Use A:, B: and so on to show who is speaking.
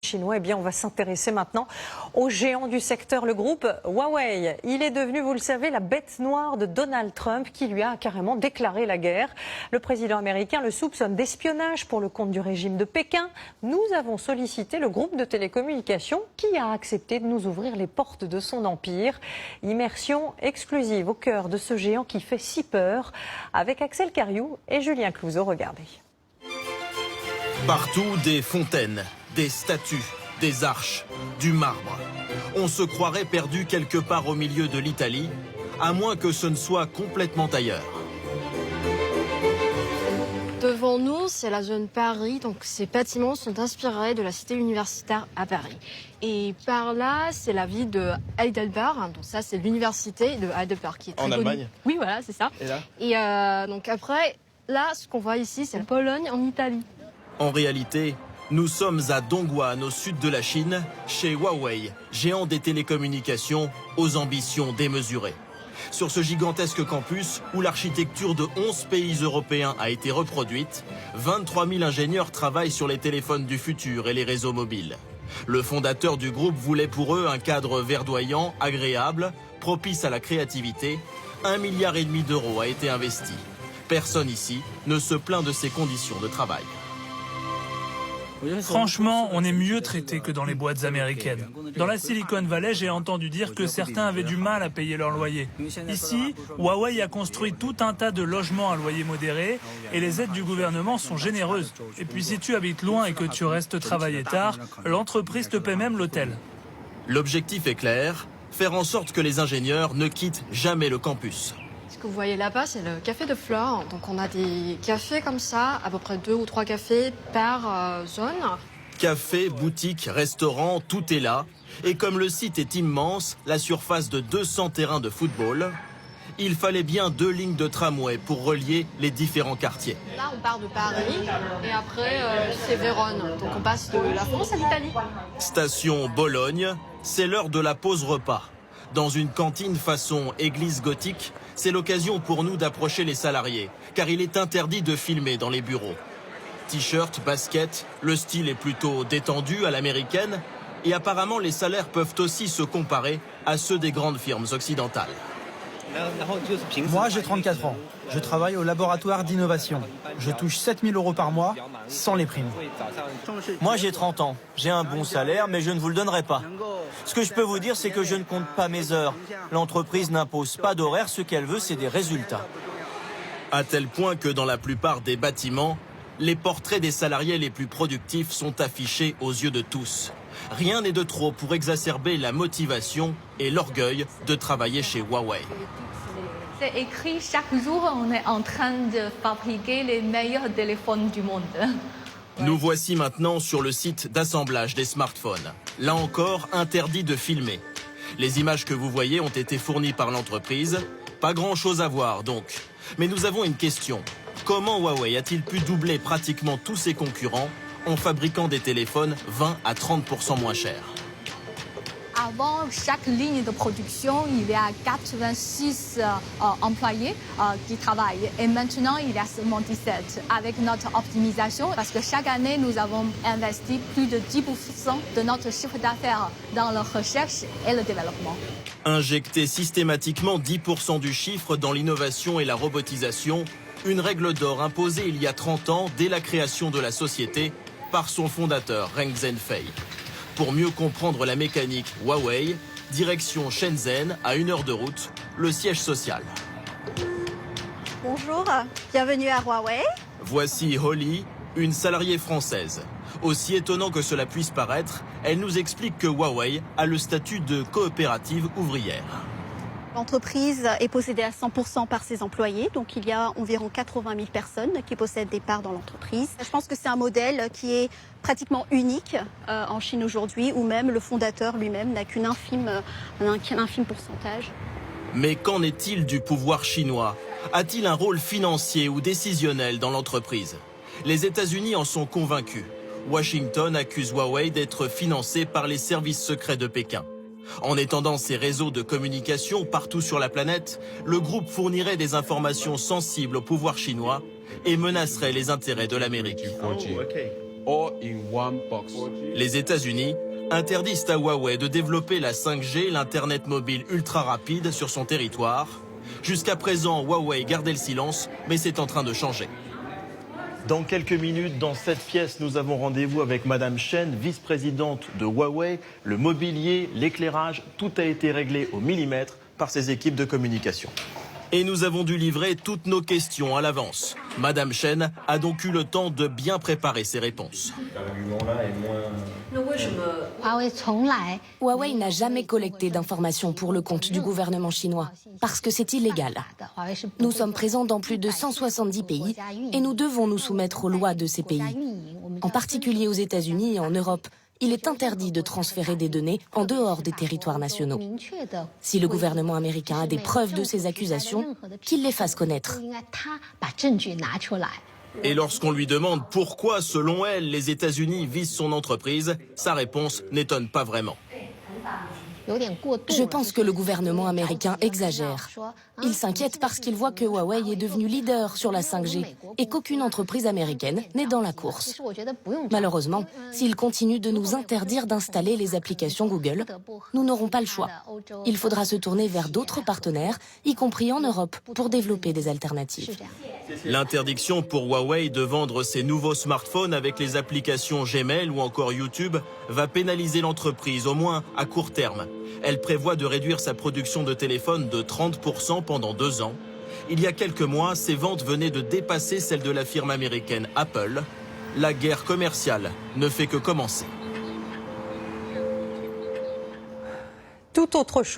A: chinois. Eh bien, on va s'intéresser maintenant aux géants du secteur, le groupe Huawei. Il est devenu, vous le savez, la bête noire de Donald Trump qui lui a carrément déclaré la guerre. Le président américain le soupçonne d'espionnage pour le compte du régime de Pékin. Nous avons sollicité le groupe de télécommunications qui a accepté de nous ouvrir les portes de son empire. Immersion exclusive au cœur de ce géant qui fait si peur avec Axel Cariou et Julien Clouzot. Regardez.
B: Partout, des fontaines, des statues, des arches, du marbre. On se croirait perdu quelque part au milieu de l'Italie, à moins que ce ne soit complètement ailleurs.
C: Devant nous, c'est la zone Paris, donc ces bâtiments sont inspirés de la cité universitaire à Paris. Et par là, c'est la ville de Heidelberg, donc ça c'est l'université de Heidelberg qui est très
B: En
C: connue.
B: Allemagne.
C: Oui, voilà, c'est ça.
B: Et là
C: Et donc après, là, ce qu'on voit ici, c'est la Pologne en Italie.
B: En réalité, nous sommes à Dongguan, au sud de la Chine, chez Huawei, géant des télécommunications aux ambitions démesurées. Sur ce gigantesque campus, où l'architecture de 11 pays européens a été reproduite, 23 000 ingénieurs travaillent sur les téléphones du futur et les réseaux mobiles. Le fondateur du groupe voulait pour eux un cadre verdoyant, agréable, propice à la créativité. 1,5 milliard d'euros a été investi. Personne ici ne se plaint de ces conditions de travail.
D: Franchement, on est mieux traité que dans les boîtes américaines. Dans la Silicon Valley, j'ai entendu dire que certains avaient du mal à payer leur loyer. Ici, Huawei a construit tout un tas de logements à loyer modéré et les aides du gouvernement sont généreuses. Et puis si tu habites loin et que tu restes travailler tard, l'entreprise te paie même l'hôtel.
B: L'objectif est clair, faire en sorte que les ingénieurs ne quittent jamais le campus.
C: Ce que vous voyez là-bas, c'est le café de Flore. Donc on a des cafés comme ça, à peu près 2 ou 3 cafés par zone.
B: Café, boutique, restaurant, tout est là. Et comme le site est immense, la surface de 200 terrains de football, il fallait bien 2 lignes de tramway pour relier les différents quartiers.
C: Là, on part de Paris et après, c'est Vérone. Donc on passe de la France à l'Italie.
B: Station Bologne, c'est l'heure de la pause repas. Dans une cantine façon église gothique, c'est l'occasion pour nous d'approcher les salariés, car il est interdit de filmer dans les bureaux. T-shirt, basket, le style est plutôt détendu à l'américaine, et apparemment les salaires peuvent aussi se comparer à ceux des grandes firmes occidentales.
E: Moi, j'ai 34 ans. Je travaille au laboratoire d'innovation. Je touche 7 000 euros par mois, sans les primes.
F: Moi, j'ai 30 ans. J'ai un bon salaire, mais je ne vous le donnerai pas. Ce que je peux vous dire, c'est que je ne compte pas mes heures. L'entreprise n'impose pas d'horaire, ce qu'elle veut, c'est des résultats.
B: À tel point que dans la plupart des bâtiments, les portraits des salariés les plus productifs sont affichés aux yeux de tous. Rien n'est de trop pour exacerber la motivation et l'orgueil de travailler chez Huawei.
G: C'est écrit chaque jour, on est en train de fabriquer les meilleurs téléphones du monde.
B: Nous voici maintenant sur le site d'assemblage des smartphones. Là encore, interdit de filmer. Les images que vous voyez ont été fournies par l'entreprise. Pas grand-chose à voir donc. Mais nous avons une question. Comment Huawei a-t-il pu doubler pratiquement tous ses concurrents en fabriquant des téléphones 20 à 30% moins chers?
G: Avant chaque ligne de production, il y a 86 employés qui travaillent. Et maintenant, il y a seulement 17 avec notre optimisation. Parce que chaque année, nous avons investi plus de 10% de notre chiffre d'affaires dans la recherche et le développement.
B: Injecter systématiquement 10% du chiffre dans l'innovation et la robotisation, une règle d'or imposée il y a 30 ans dès la création de la société par son fondateur Reng Zhenfei. Pour mieux comprendre la mécanique Huawei, direction Shenzhen, à 1 heure de route, le siège social.
H: Bonjour, bienvenue à Huawei.
B: Voici Holly, une salariée française. Aussi étonnant que cela puisse paraître, elle nous explique que Huawei a le statut de coopérative ouvrière.
H: L'entreprise est possédée à 100% par ses employés, donc il y a environ 80 000 personnes qui possèdent des parts dans l'entreprise. Je pense que c'est un modèle qui est pratiquement unique en Chine aujourd'hui, où même le fondateur lui-même n'a qu'un infime pourcentage.
B: Mais qu'en est-il du pouvoir chinois? A-t-il un rôle financier ou décisionnel dans l'entreprise? Les États-Unis en sont convaincus. Washington accuse Huawei d'être financé par les services secrets de Pékin. En étendant ses réseaux de communication partout sur la planète, le groupe fournirait des informations sensibles au pouvoir chinois et menacerait les intérêts de l'Amérique. Les États-Unis interdisent à Huawei de développer la 5G, l'Internet mobile ultra rapide sur son territoire. Jusqu'à présent, Huawei gardait le silence, mais c'est en train de changer. Dans quelques minutes, dans cette pièce, nous avons rendez-vous avec Madame Chen, vice-présidente de Huawei. Le mobilier, l'éclairage, tout a été réglé au millimètre par ses équipes de communication. Et nous avons dû livrer toutes nos questions à l'avance. Madame Chen a donc eu le temps de bien préparer ses réponses.
I: Huawei n'a jamais collecté d'informations pour le compte du gouvernement chinois, parce que c'est illégal. Nous sommes présents dans plus de 170 pays et nous devons nous soumettre aux lois de ces pays. En particulier aux États-Unis et en Europe, il est interdit de transférer des données en dehors des territoires nationaux. Si le gouvernement américain a des preuves de ces accusations, qu'il les fasse connaître.
B: Et lorsqu'on lui demande pourquoi, selon elle, les États-Unis visent son entreprise, sa réponse n'étonne pas vraiment.
I: Je pense que le gouvernement américain exagère. Il s'inquiète parce qu'il voit que Huawei est devenu leader sur la 5G et qu'aucune entreprise américaine n'est dans la course. Malheureusement, s'il continue de nous interdire d'installer les applications Google, nous n'aurons pas le choix. Il faudra se tourner vers d'autres partenaires, y compris en Europe, pour développer des alternatives.
B: L'interdiction pour Huawei de vendre ses nouveaux smartphones avec les applications Gmail ou encore YouTube va pénaliser l'entreprise, au moins à court terme. Elle prévoit de réduire sa production de téléphones de 30% pendant 2 ans. Il y a quelques mois, ses ventes venaient de dépasser celles de la firme américaine Apple. La guerre commerciale ne fait que commencer.
A: Tout autre chose.